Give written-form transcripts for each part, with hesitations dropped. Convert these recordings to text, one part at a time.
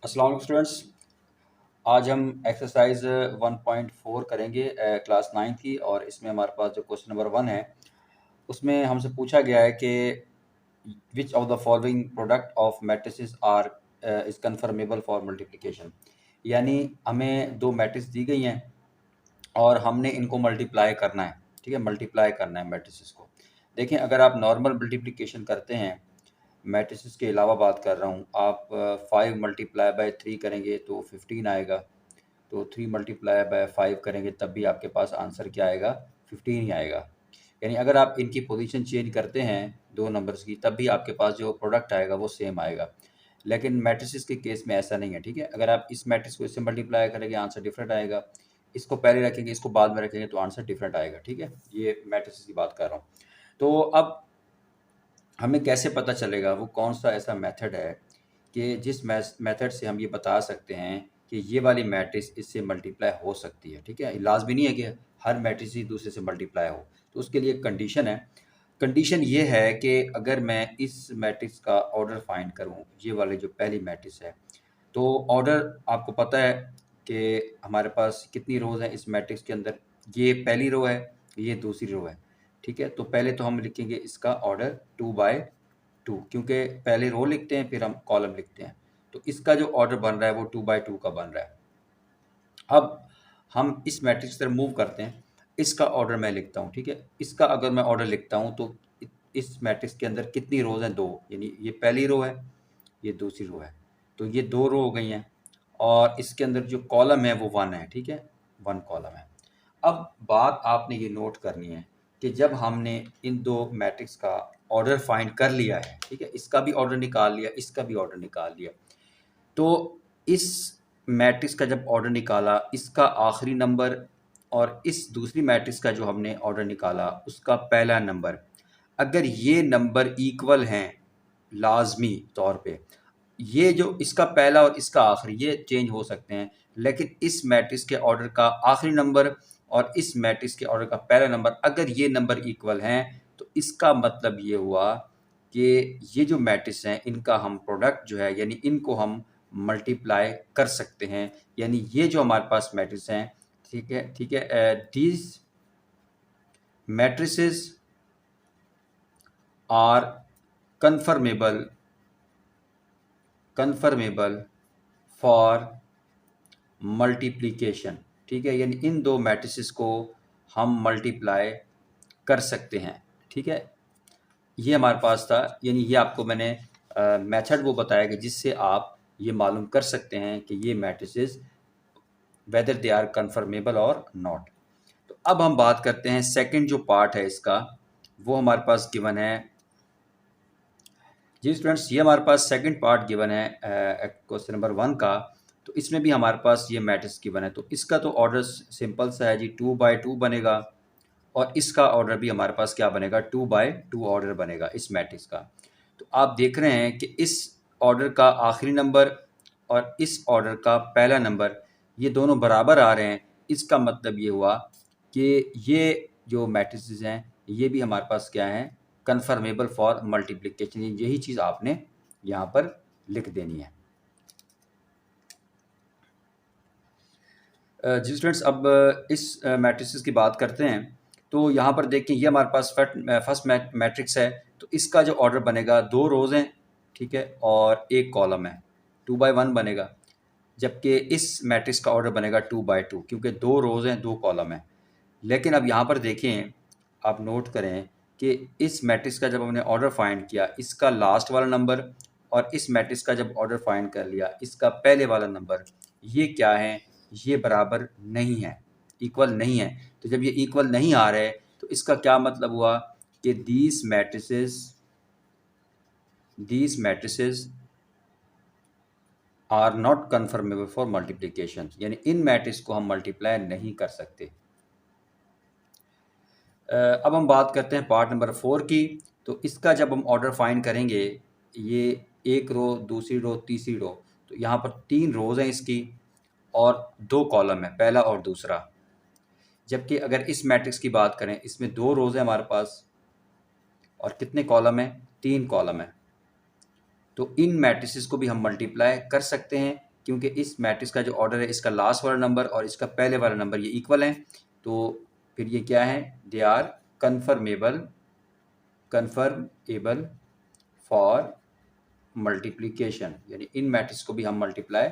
अस्सलाम वालेकुम स्टूडेंट्स। आज हम एक्सरसाइज 1.4 करेंगे क्लास 9 की। और इसमें हमारे पास जो क्वेश्चन नंबर 1 है उसमें हमसे पूछा गया है कि which of the following product of matrices are is conformable for multiplication. यानी हमें दो मैट्रिक्स दी गई हैं और हमने इनको मल्टीप्लाई करना है। ठीक है, मल्टीप्लाई करना है मैट्रिसेस को। देखें, अगर आप नॉर्मल मल्टीप्लिकेशन करते हैं, मैट्रिसेस के अलावा बात कर रहा हूँ, आप 5 मल्टीप्लाई बाय 3 करेंगे तो 15 आएगा। तो 3 मल्टीप्लाई बाय 5 करेंगे तब भी आपके पास आंसर क्या आएगा? 15 ही आएगा। यानी अगर आप इनकी पोजीशन चेंज करते हैं दो नंबर्स की, तब भी आपके पास जो प्रोडक्ट आएगा वो सेम आएगा। लेकिन मैट्रिसेस के केस में ऐसा नहीं है। ठीक है, अगर आप इस मैट्रिक्स को इससे मल्टीप्लाई करेंगे आंसर डिफरेंट आएगा, इसको पहले रखेंगे इसको बाद में रखेंगे तो आंसर डिफरेंट आएगा। ठीक है, ये मैट्रिसेस की बात कर रहा हूँ। तो अब हमें कैसे पता चलेगा वो कौन सा ऐसा मेथड है कि जिस मेथड से हम ये बता सकते हैं कि ये वाली मैट्रिक्स इससे मल्टीप्लाई हो सकती है। ठीक है, लाजमी नहीं है कि हर मैट्रिक्स ही दूसरे से मल्टीप्लाई हो। तो उसके लिए एक कंडीशन है। कंडीशन ये है कि अगर मैं इस मैट्रिक्स का ऑर्डर फाइंड करूं, ये वाली जो पहली मैट्रिक्स है, तो ऑर्डर आपको पता है कि हमारे पास कितनी रोज़ हैं इस मैट्रिक्स के अंदर। ये पहली रो है, ये दूसरी रो है। ठीक है, तो पहले तो हम लिखेंगे इसका ऑर्डर 2/2, क्योंकि पहले रो लिखते हैं फिर हम कॉलम लिखते हैं। तो इसका जो ऑर्डर बन रहा है वो 2/2 का बन रहा है। अब हम इस मैट्रिक्स पर मूव करते हैं, इसका ऑर्डर मैं लिखता हूँ। ठीक है, इसका अगर मैं ऑर्डर लिखता हूँ तो इस मैट्रिक्स के अंदर कितनी रोज़ हैं? 2। यानी ये पहली रो है, ये दूसरी रो है, तो ये 2 रो हो गई हैं। और इसके अंदर जो कॉलम है वो 1 है। ठीक है, 1 कॉलम है। अब बात आपने ये नोट करनी है कि जब हमने इन दो मैट्रिक्स का ऑर्डर फाइंड कर लिया है, ठीक है, इसका भी ऑर्डर निकाल लिया, इसका भी ऑर्डर निकाल लिया, तो इस मैट्रिक्स का जब ऑर्डर निकाला, इसका आखिरी नंबर और इस दूसरी मैट्रिक्स का जो हमने ऑर्डर निकाला उसका पहला नंबर, अगर ये नंबर इक्वल हैं लाजमी तौर पे, ये जो इसका पहला और इसका आखिरी ये चेंज हो सकते हैं, लेकिन इस मैट्रिक्स के ऑर्डर का आखिरी नंबर और इस मैट्रिक्स के ऑर्डर का पहला नंबर अगर ये नंबर इक्वल हैं, तो इसका मतलब ये हुआ कि ये जो मैट्रिक्स हैं इनका हम प्रोडक्ट जो है यानी इनको हम मल्टीप्लाई कर सकते हैं। यानी ये जो हमारे पास मैट्रिक्स हैं, ठीक है, ठीक है, these matrices are conformable for multiplication. ठीक है, यानी इन दो मैट्रिसेस को हम मल्टीप्लाई कर सकते हैं। ठीक है, ये हमारे पास था। यानी ये आपको मैंने मेथड वो बताया कि जिससे आप ये मालूम कर सकते हैं कि ये matrices whether they are conformable और नॉट। तो अब हम बात करते हैं सेकंड जो पार्ट है इसका, वो हमारे पास गिवन है। जी स्टूडेंट्स, ये हमारे पास सेकंड पार्ट गिवन है क्वेश्चन नंबर 1 का। तो इसमें भी हमारे पास ये मैट्रिक्स गिवन है, तो इसका तो ऑर्डर सिंपल सा है जी, 2/2 बनेगा। और इसका ऑर्डर भी हमारे पास क्या बनेगा? 2/2 ऑर्डर बनेगा इस मैट्रिक्स का। तो आप देख रहे हैं कि इस ऑर्डर का आखिरी नंबर और इस ऑर्डर का पहला नंबर ये दोनों बराबर आ रहे हैं। इसका मतलब ये हुआ कि ये जो मैट्रिसेस हैं ये भी हमारे पास क्या हैं? Conformable for multiplication. यही चीज़ आपने यहाँ पर लिख देनी है। जी स्टूडेंट्स, अब इस मैट्रिसेस की बात करते हैं। तो यहाँ पर देखें, ये हमारे पास फर्स्ट मैट्रिक्स है, तो इसका जो ऑर्डर बनेगा 2 रोज़ हैं, ठीक है, और 1 कॉलम है, 2/1 बनेगा। जबकि इस मैट्रिक्स का ऑर्डर बनेगा 2/2, क्योंकि 2 रोज़ हैं 2 कॉलम हैं। लेकिन अब यहाँ पर देखें, आप नोट करें कि इस मैट्रिक्स का जब हमने ऑर्डर फाइंड किया, इसका लास्ट वाला नंबर और इस मैट्रिक्स का जब ऑर्डर फाइंड कर लिया, इसका पहले वाला नंबर, ये क्या है? ये बराबर नहीं है, इक्वल नहीं है। तो जब ये इक्वल नहीं आ रहे, तो इसका क्या मतलब हुआ कि these matrices are not conformable for multiplication. यानी इन मैट्रिक्स को हम मल्टीप्लाई नहीं कर सकते। अब हम बात करते हैं पार्ट नंबर 4 की। तो इसका जब हम ऑर्डर फाइंड करेंगे, ये एक रो, दूसरी रो, तीसरी रो, तो यहाँ पर 3 रोज़ हैं इसकी और 2 कॉलम है, पहला और दूसरा। जबकि अगर इस मैट्रिक्स की बात करें, इसमें 2 रोज़ हैं हमारे पास और कितने कॉलम हैं? 3 कॉलम है। तो इन मैट्रिसेस को भी हम मल्टीप्लाई कर सकते हैं क्योंकि इस मैट्रिक्स का जो ऑर्डर है, इसका लास्ट वाला नंबर और इसका पहले वाला नंबर ये इक्वल हैं, तो फिर ये क्या है, they are conformable for multiplication, यानी इन मैट्रिक्स को भी हम मल्टीप्लाई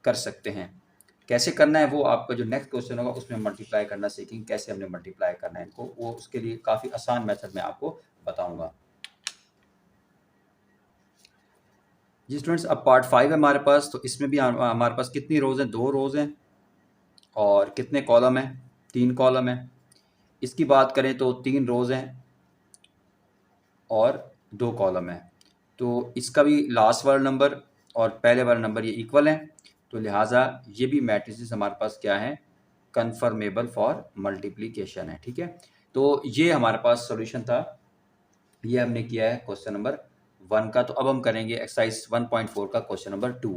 कर सकते हैं। कैसे करना है वो आपका जो नेक्स्ट क्वेश्चन होगा उसमें मल्टीप्लाई करना सीखेंगे, कैसे हमने मल्टीप्लाई करना है इनको, वो उसके लिए काफ़ी आसान मेथड में आपको बताऊंगा। जी स्टूडेंट्स, अब पार्ट 5 है हमारे पास, तो इसमें भी हमारे पास कितनी रोज़ हैं, 2 रोज़ हैं, और कितने कॉलम हैं, 3 कॉलम हैं। इसकी बात करें तो 3 रोज़ हैं और 2 कॉलम हैं, तो इसका भी लास्ट वाला नंबर और पहले वाला नंबर ये इक्वल हैं, तो लिहाजा ये भी मैट्रिसेस हमारे पास क्या है, कन्फर्मेबल फॉर मल्टीप्लिकेशन है। ठीक है, तो ये हमारे पास सॉल्यूशन था, ये हमने किया है क्वेश्चन नंबर 1 का। तो अब हम करेंगे एक्सरसाइज 1.4 का क्वेश्चन नंबर 2।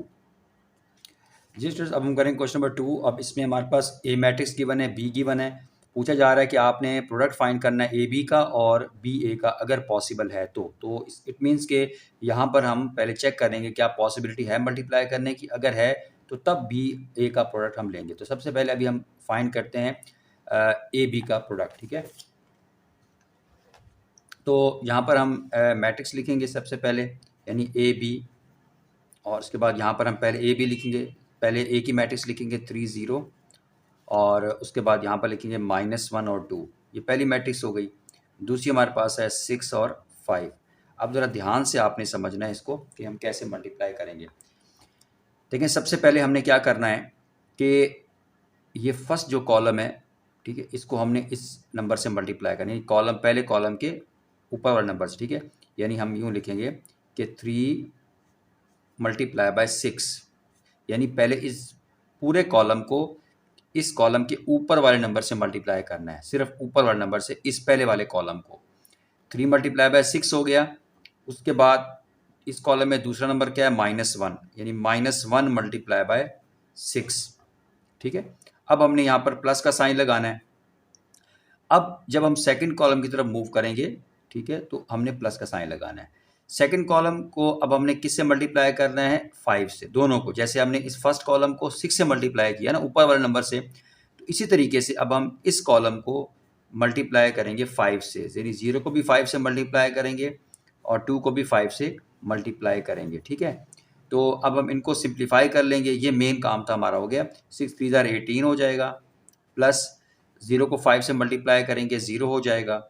जी स्टूडेंट्स, अब हम करेंगे क्वेश्चन नंबर 2। अब इसमें हमारे पास ए मैट्रिक्स गिवन है, बी गिवन है, पूछा जा रहा है कि आपने प्रोडक्ट फाइंड करना है ए बी का और बी ए का, अगर पॉसिबल है तो इट मीन्स के यहाँ पर हम पहले चेक करेंगे क्या पॉसिबिलिटी है मल्टीप्लाई करने की, अगर है तो तब बी ए का प्रोडक्ट हम लेंगे। तो सबसे पहले अभी हम फाइंड करते हैं ए बी का प्रोडक्ट। ठीक है, तो यहाँ पर हम मैट्रिक्स लिखेंगे सबसे पहले, यानी ए बी, और उसके बाद यहाँ पर हम पहले ए बी लिखेंगे, पहले ए की मैट्रिक्स लिखेंगे 3 0, और उसके बाद यहाँ पर लिखेंगे -1 और 2, ये पहली मैट्रिक्स हो गई। दूसरी हमारे पास है 6 और 5। अब ज़रा ध्यान से आपने समझना है इसको कि हम कैसे मल्टीप्लाई करेंगे। देखें, सबसे पहले हमने क्या करना है कि ये फर्स्ट जो कॉलम है, ठीक है, इसको हमने इस नंबर से मल्टीप्लाई करना है, कॉलम पहले कॉलम के ऊपर वाले नंबर से। ठीक है, यानी हम यूँ लिखेंगे कि 3 × 6, यानी पहले इस पूरे कॉलम को इस कॉलम के ऊपर वाले नंबर से मल्टीप्लाई करना है, सिर्फ ऊपर वाले नंबर से, इस पहले वाले कॉलम को। 3 × 6 हो गया। उसके बाद इस कॉलम में दूसरा नंबर क्या है, -1, यानी -1 × 6। ठीक है, अब हमने यहाँ पर प्लस का साइन लगाना है। अब जब हम सेकंड कॉलम की तरफ मूव करेंगे, ठीक है, तो हमने प्लस का साइन लगाना है। सेकंड कॉलम को अब हमने किससे मल्टीप्लाई करना है, 5 से, दोनों को। जैसे हमने इस फर्स्ट कॉलम को 6 से मल्टीप्लाई किया ना, ऊपर वाले नंबर से, तो इसी तरीके से अब हम इस कॉलम को मल्टीप्लाई करेंगे 5 से, यानी 0 को भी 5 से मल्टीप्लाई करेंगे और 2 को भी 5 से मल्टीप्लाई करेंगे। ठीक है, तो अब हम इनको सिंप्लीफाई कर लेंगे, ये मेन काम था हमारा, हो गया। 6 3 18 हो जाएगा, प्लस 0 को 5 से मल्टीप्लाई करेंगे, 0 हो जाएगा।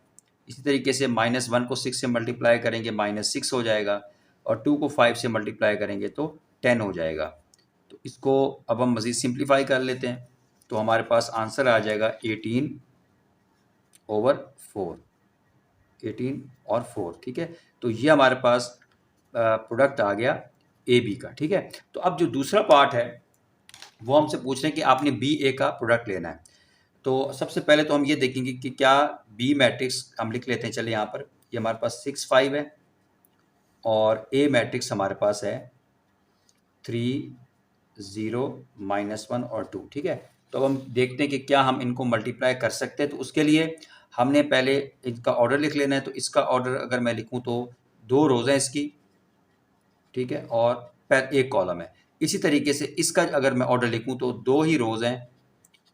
इसी तरीके से -1 को 6 से मल्टीप्लाई करेंगे, -6 हो जाएगा, और 2 को 5 से मल्टीप्लाई करेंगे तो 10 हो जाएगा। तो इसको अब हम मज़ीद सिंप्लीफाई कर लेते हैं, तो हमारे पास आंसर आ जाएगा 18/4, 18 और 4। ठीक है, तो ये हमारे पास प्रोडक्ट आ गया ए बी का। ठीक है, तो अब जो दूसरा पार्ट है वो हमसे पूछ रहे हैं कि आपने बी ए का प्रोडक्ट लेना है। तो सबसे पहले तो हम ये देखेंगे कि क्या बी मैट्रिक्स हम लिख लेते हैं। चलिए, यहाँ पर ये हमारे पास 6 5 है, और ए मैट्रिक्स हमारे पास है 3 0 -1 और 2। ठीक है, तो अब हम देखते हैं कि क्या हम इनको मल्टीप्लाई कर सकते हैं। तो उसके लिए हमने पहले इनका ऑर्डर लिख लेना है। तो इसका ऑर्डर अगर मैं लिखूं तो 2 रोज़ हैं इसकी, ठीक है, और एक कॉलम है। इसी तरीके से इसका अगर मैं ऑर्डर लिखूं तो 2 ही रोज़ हैं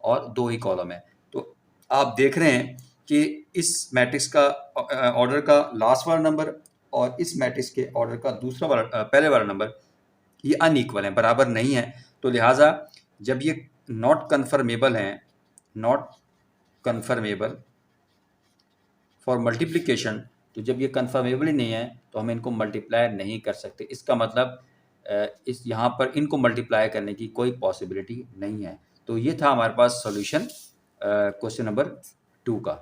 और 2 ही कॉलम है। तो आप देख रहे हैं कि इस मैट्रिक्स का ऑर्डर का लास्ट वाला नंबर और इस मैट्रिक्स के ऑर्डर का दूसरा वाला पहले वाला नंबर ये अनइक्वल है, बराबर नहीं है। तो लिहाजा जब ये नॉट कन्फर्मेबल हैं, नॉट कन्फर्मेबल फॉर मल्टीप्लिकेशन, तो जब ये कन्फर्मेबल ही नहीं है तो हम इनको मल्टीप्लाई नहीं कर सकते। इसका मतलब इस यहाँ पर इनको मल्टीप्लाई करने की कोई पॉसिबिलिटी नहीं है। तो ये था हमारे पास सॉल्यूशन क्वेश्चन नंबर 2 का।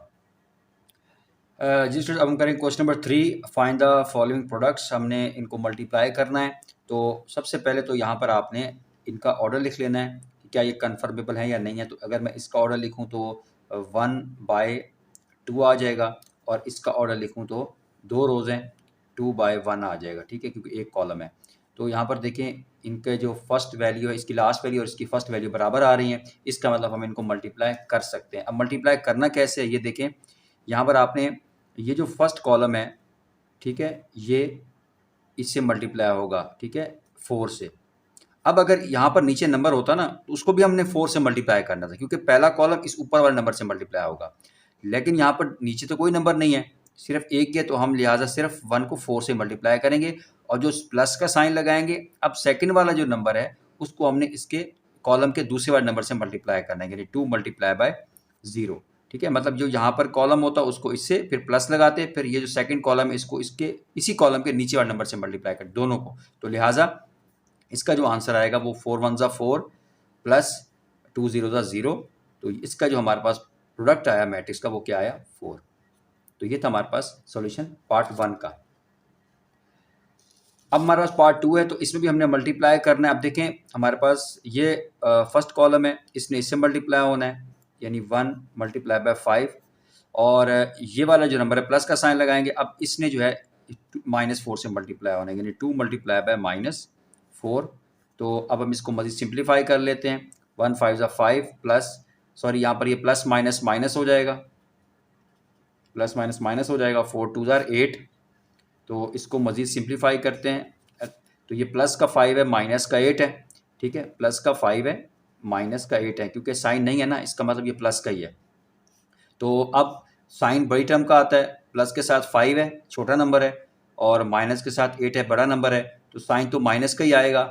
जी स्टूडेंट, अब हम करेंगे question number 3, find the following products. हमने इनको मल्टीप्लाई करना है। तो सबसे पहले तो यहाँ पर आपने इनका ऑर्डर लिख लेना है कि क्या ये कन्फर्मेबल है या नहीं है। तो अगर मैं इसका ऑर्डर लिखूँ तो 1/2 आ जाएगा, और इसका ऑर्डर लिखूँ तो 2 रोज़ हैं, 2/1 आ जाएगा। ठीक है, क्योंकि एक कॉलम है। तो यहाँ पर देखें, इनके जो फर्स्ट वैल्यू है, इसकी लास्ट वैल्यू और इसकी फर्स्ट वैल्यू बराबर आ रही हैं। इसका मतलब हम इनको मल्टीप्लाई कर सकते हैं। अब मल्टीप्लाई करना कैसे है ये देखें। यहाँ पर आपने ये जो फर्स्ट कॉलम है, ठीक है, ये इससे मल्टीप्लाई होगा, ठीक है, 4 से। अब अगर यहाँ पर नीचे नंबर होता ना तो उसको भी हमने 4 से मल्टीप्लाई करना था, क्योंकि पहला कॉलम इस ऊपर वाले नंबर से मल्टीप्लाई होगा। लेकिन यहाँ पर नीचे तो कोई नंबर नहीं है, सिर्फ एक है, तो हम लिहाजा सिर्फ 1 को 4 से मल्टीप्लाई करेंगे और जो प्लस का साइन लगाएंगे। अब सेकंड वाला जो नंबर है उसको हमने इसके कॉलम के दूसरे वाले नंबर से मल्टीप्लाई करना है, यानी 2 मल्टीप्लाई बाय 0। ठीक है, मतलब जो यहाँ पर कॉलम होता है उसको इससे फिर प्लस लगाते, फिर ये जो सेकंड कॉलम है इसको इसके इसी कॉलम के नीचे वाले नंबर से मल्टीप्लाई कर दोनों को। तो लिहाजा इसका जो आंसर आएगा वो 4 1 ज़ा 4 प्लस 2 0 ज़ा 0। तो इसका जो हमारे पास प्रोडक्ट आया मैट्रिक्स का वो क्या आया 4। तो ये था हमारे पास सॉल्यूशन पार्ट 1 का। अब हमारे पास पार्ट 2 है, तो इसमें भी हमने मल्टीप्लाई करना है। अब देखें हमारे पास ये फर्स्ट कॉलम है, इसने इससे मल्टीप्लाई होना है, यानी 1 मल्टीप्लाई बाय 5, और ये वाला जो नंबर है प्लस का साइन लगाएंगे। अब इसने जो है -4 से मल्टीप्लाई होना है, यानी 2 मल्टीप्लाई बाय -4। तो अब हम इसको मज़ीद सिंप्लीफाई कर लेते हैं। 1 5 ज़ा 5 प्लस, सॉरी यहाँ पर ये प्लस माइनस माइनस हो जाएगा, प्लस माइनस माइनस हो जाएगा, 4 2 ज़ा 8। तो इसको मज़ीद सिंप्लीफाई करते हैं। तो ये प्लस का 5 है, माइनस का 8 है। ठीक है, प्लस का 5 है, माइनस का 8 है, क्योंकि साइन नहीं है ना, इसका मतलब ये प्लस का ही है। तो अब साइन बड़ी टर्म का आता है, प्लस के साथ 5 है, छोटा नंबर है, और माइनस के साथ 8 है, बड़ा नंबर है, तो साइन तो माइनस का ही आएगा।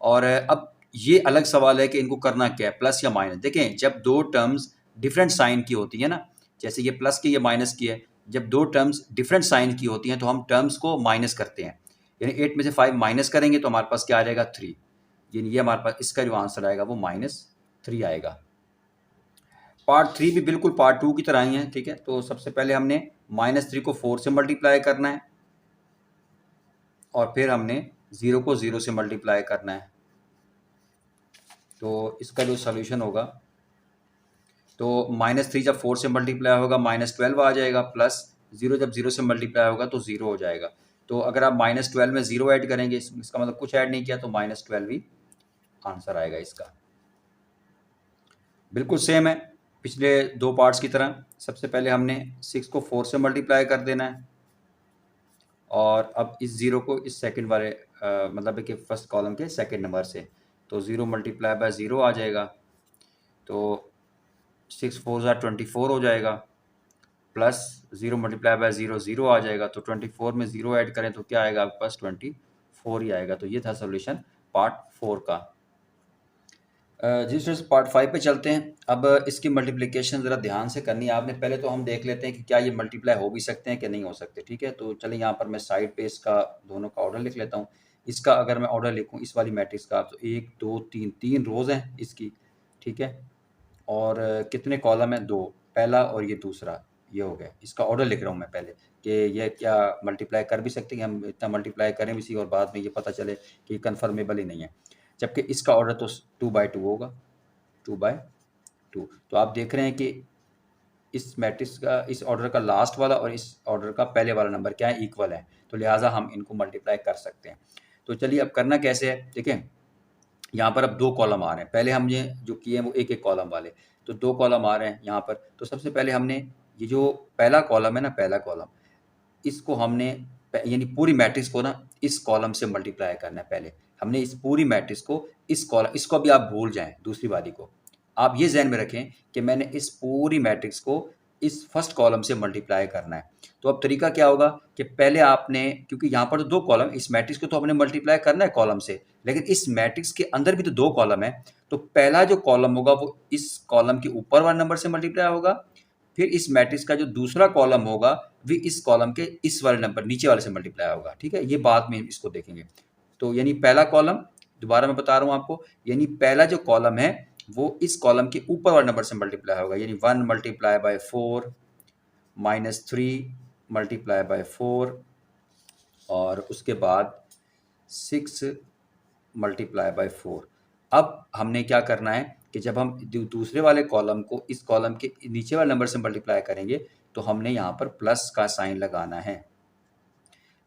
और अब ये अलग सवाल है कि इनको करना क्या है, प्लस या माइनस। देखें जब दो टर्म्स डिफरेंट साइन की होती है ना, जैसे ये प्लस की, ये माइनस की है, जब दो टर्म्स डिफरेंट साइन की होती हैं तो हम टर्म्स को माइनस करते हैं, यानी 8 में से 5 माइनस करेंगे तो हमारे पास क्या आ जाएगा 3, यानी ये हमारे पास इसका जो आंसर आएगा वो -3 आएगा। पार्ट 3 भी बिल्कुल पार्ट 2 की तरह ही है। ठीक है, तो सबसे पहले हमने -3 को 4 से मल्टीप्लाई करना है, और फिर हमने 0 को 0 से मल्टीप्लाई करना है। तो इसका जो सोल्यूशन होगा, तो -3 जब 4 से मल्टीप्लाई होगा -12 आ जाएगा, प्लस 0 जब 0 से मल्टीप्लाई होगा तो 0 हो जाएगा। तो अगर आप -12 में 0 ऐड करेंगे, इसका मतलब कुछ ऐड नहीं किया, तो -12 ही आंसर आएगा इसका। बिल्कुल सेम है पिछले दो पार्ट्स की तरह। सबसे पहले हमने 6 को 4 से मल्टीप्लाई कर देना है, और अब इस 0 को इस सेकंड वाले मतलब कि फर्स्ट कॉलम के सेकंड नंबर से, तो 0 मल्टीप्लाई बाय 0 आ जाएगा। तो 6 4 ज़ा 24 हो जाएगा, प्लस 0 मल्टीप्लाई बाय 0 0 आ जाएगा। तो 24 में 0 ऐड करें तो क्या आएगा आपके पास 24 ही आएगा। तो ये था सोल्यूशन पार्ट 4 का। जिस तरह से पार्ट 5 पे चलते हैं। अब इसकी मल्टीप्लिकेशन ज़रा ध्यान से करनी है आपने। पहले तो हम देख लेते हैं कि क्या ये मल्टीप्लाई हो भी सकते हैं कि नहीं हो सकते। ठीक है, तो चलिए यहाँ पर मैं साइड पे इसका दोनों का ऑर्डर लिख लेता हूँ। इसका अगर मैं ऑर्डर लिखूँ इस वाली मैट्रिक्स का, तो 1 2 3 3 रोज़ हैं इसकी। ठीक है, और कितने कॉलम हैं 2, पहला और ये दूसरा, ये हो गया। इसका ऑर्डर लिख रहा हूँ मैं पहले कि ये क्या मल्टीप्लाई कर भी सकते हैं, हम इतना मल्टीप्लाई करें भी सी और बाद में ये पता चले कि कन्फर्मेबल ही नहीं है। जबकि इसका ऑर्डर तो 2 बाई 2 होगा, 2 बाई 2। तो आप देख रहे हैं कि इस मैट्रिक्स का इस ऑर्डर का लास्ट वाला और इस ऑर्डर का पहले वाला नंबर क्या है, इक्वल है। तो लिहाजा हम इनको मल्टीप्लाई कर सकते हैं। तो चलिए अब करना कैसे है, देखें यहाँ पर अब 2 कॉलम आ रहे हैं। पहले हमने जो किए हैं वो एक एक कॉलम वाले, तो 2 कॉलम आ रहे हैं यहाँ पर। तो सबसे पहले हमने ये जो पहला कॉलम है ना, पहला कॉलम, इसको हमने यानी पूरी मैट्रिक्स को ना इस कॉलम से मल्टीप्लाई करना है। पहले हमने इस पूरी मैट्रिक्स को इस कॉलम, इसको भी आप भूल जाएं दूसरी वाली को, आप ये ज़हन में रखें कि मैंने इस पूरी मैट्रिक्स को इस फर्स्ट कॉलम से मल्टीप्लाई करना है। तो अब तरीका क्या होगा कि पहले आपने, क्योंकि यहाँ पर तो 2 कॉलम, इस मैट्रिक्स को तो हमने मल्टीप्लाई करना है कॉलम से, लेकिन इस मैट्रिक्स के अंदर भी तो 2 कॉलम है। तो पहला जो कॉलम होगा वो इस कॉलम के ऊपर वाले नंबर से मल्टीप्लाई होगा, फिर इस मैट्रिक्स का जो दूसरा कॉलम होगा भी इस कॉलम के इस वाले नंबर नीचे वाले से मल्टीप्लाई होगा। ठीक है, ये बाद में इसको देखेंगे। तो यानी पहला कॉलम, दोबारा मैं बता रहा हूँ आपको, यानी पहला जो कॉलम है वो इस कॉलम के ऊपर वाले नंबर से मल्टीप्लाई होगा, यानी 1 मल्टीप्लाई बाय 4 -3 मल्टीप्लाई बाय 4, और उसके बाद 6 मल्टीप्लाई बाय 4। अब हमने क्या करना है कि जब हम दूसरे वाले कॉलम को इस कॉलम के नीचे वाले नंबर से मल्टीप्लाई करेंगे तो हमने यहाँ पर प्लस का साइन लगाना है।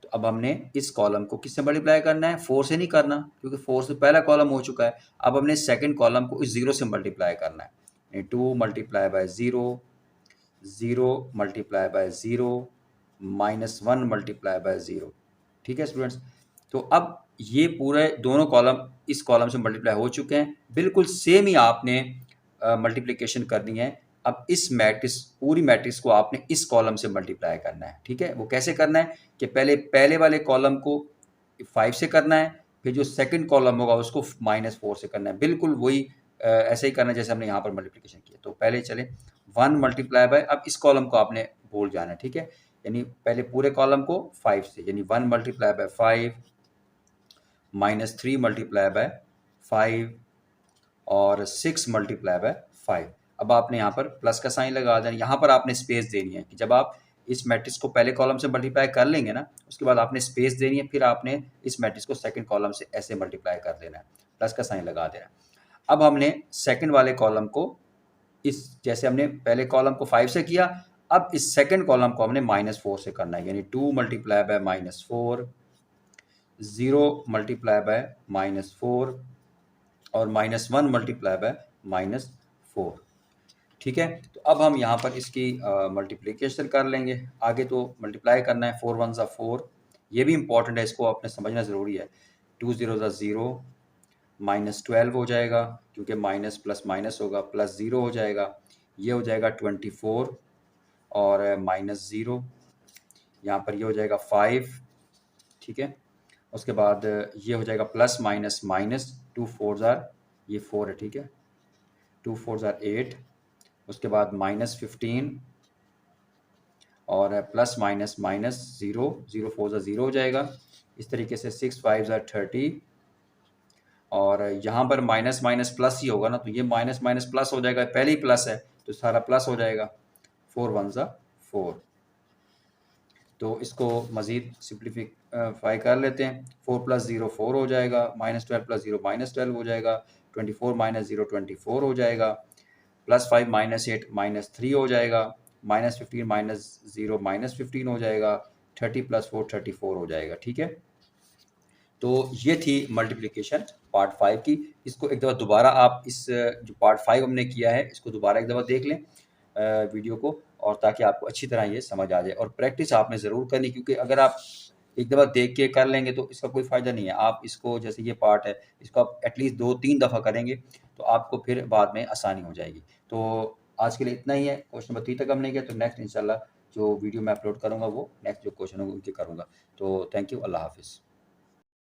तो अब हमने इस कॉलम को किससे मल्टीप्लाई करना है, 4 से नहीं करना, क्योंकि 4 से पहला कॉलम हो चुका है। अब हमने सेकंड कॉलम को इस 0 से मल्टीप्लाई करना है। 2 multiply by 0, 0 multiply by 0, -1 multiply by 0। ठीक है स्टूडेंट्स, तो अब ये पूरे दोनों कॉलम इस कॉलम से मल्टीप्लाई हो चुके हैं। बिल्कुल सेम ही आपने मल्टीप्लिकेशन करनी है। अब इस मैट्रिक्स, पूरी मैट्रिक्स को आपने इस कॉलम से मल्टीप्लाई करना है, ठीक है। वो कैसे करना है कि पहले वाले कॉलम को 5 से करना है, फिर जो सेकंड कॉलम होगा उसको -4 से करना है। बिल्कुल वही ऐसे ही करना है जैसे हमने यहाँ पर मल्टीप्लिकेशन किया। तो पहले चले 1 मल्टीप्लाई बाय, अब इस कॉलम को आपने भूल जाना है, ठीक है। यानी पहले पूरे कॉलम को 5 से, यानी 1 मल्टीप्लाई बाय 5 -3 मल्टीप्लाई बाय 5 और 6 मल्टीप्लाई बाय 5। अब आपने यहाँ पर प्लस का साइन लगा देना। यहाँ पर आपने स्पेस देनी है कि जब आप इस मैट्रिक्स को पहले कॉलम से मल्टीप्लाई कर लेंगे ना, उसके बाद आपने स्पेस देनी है, फिर आपने इस मैट्रिक्स को सेकंड कॉलम से ऐसे मल्टीप्लाई कर देना है, प्लस का साइन लगा देना है। अब हमने सेकंड वाले कॉलम को इस, जैसे हमने पहले कॉलम को 5 से किया, अब इस सेकंड कॉलम को हमने -4 से करना है, यानी 2 मल्टीप्लाई बाय -4, 0 मल्टीप्लाई बाय -4 और -1 मल्टीप्लाई बाय -4, ठीक है। तो अब हम यहाँ पर इसकी मल्टीप्लिकेशन कर लेंगे। आगे तो मल्टीप्लाई करना है, 4 1 ज़ा 4, ये भी इंपॉर्टेंट है, इसको आपने समझना ज़रूरी है। 2 0 ज़ा 0, -12 हो जाएगा, क्योंकि माइनस प्लस माइनस होगा, +0 हो जाएगा, ये हो जाएगा 24 और -0, यहाँ पर ये हो जाएगा 5, ठीक है। उसके बाद ये हो जाएगा प्लस माइनस माइनस, 2 4 ज़ार, ये 4 है, ठीक है, 2 4 ज़ार 8, उसके बाद -15 और प्लस माइनस माइनस 0, 0 4 ज़ार 0 हो जाएगा। इस तरीके से 6 5 ज़ार 30 और यहाँ पर माइनस माइनस प्लस ही होगा ना, तो ये माइनस माइनस प्लस हो जाएगा, पहले ही प्लस है तो सारा प्लस हो जाएगा। 4 1 ज़ा 4। तो इसको मज़ीद सिंप्लीफाई कर लेते हैं। 4 + 0 4 हो जाएगा, -12 + 0 -12 हो जाएगा, 24 - 0 24 हो जाएगा, +5 - 8 -3 हो जाएगा, -15 - 0 -15 हो जाएगा, 30 + 4 34 हो जाएगा, ठीक है। तो ये थी मल्टीप्लिकेशन पार्ट 5 की। इसको एक दफ़ा दोबारा आप इस जो पार्ट 5 हमने किया है, इसको दोबारा एक दफ़ा देख लें वीडियो को, और ताकि आपको अच्छी तरह ये समझ आ जाए। और प्रैक्टिस आपने ज़रूर करनी, क्योंकि अगर आप एक दफ़ा देख के कर लेंगे तो इसका कोई फ़ायदा नहीं है। आप इसको, जैसे ये पार्ट है, इसको आप एटलीस्ट 2-3 दफ़ा करेंगे तो आपको फिर बाद में आसानी हो जाएगी। तो आज के लिए इतना ही है। क्वेश्चन नंबर 3 तक हमने किया, तो नेक्स्ट इंशाल्लाह जो वीडियो मैं अपलोड करूँगा वो नेक्स्ट जो क्वेश्चन होंगे उनके करूँगा। तो थैंक यू, अल्लाह हाफ़िज़।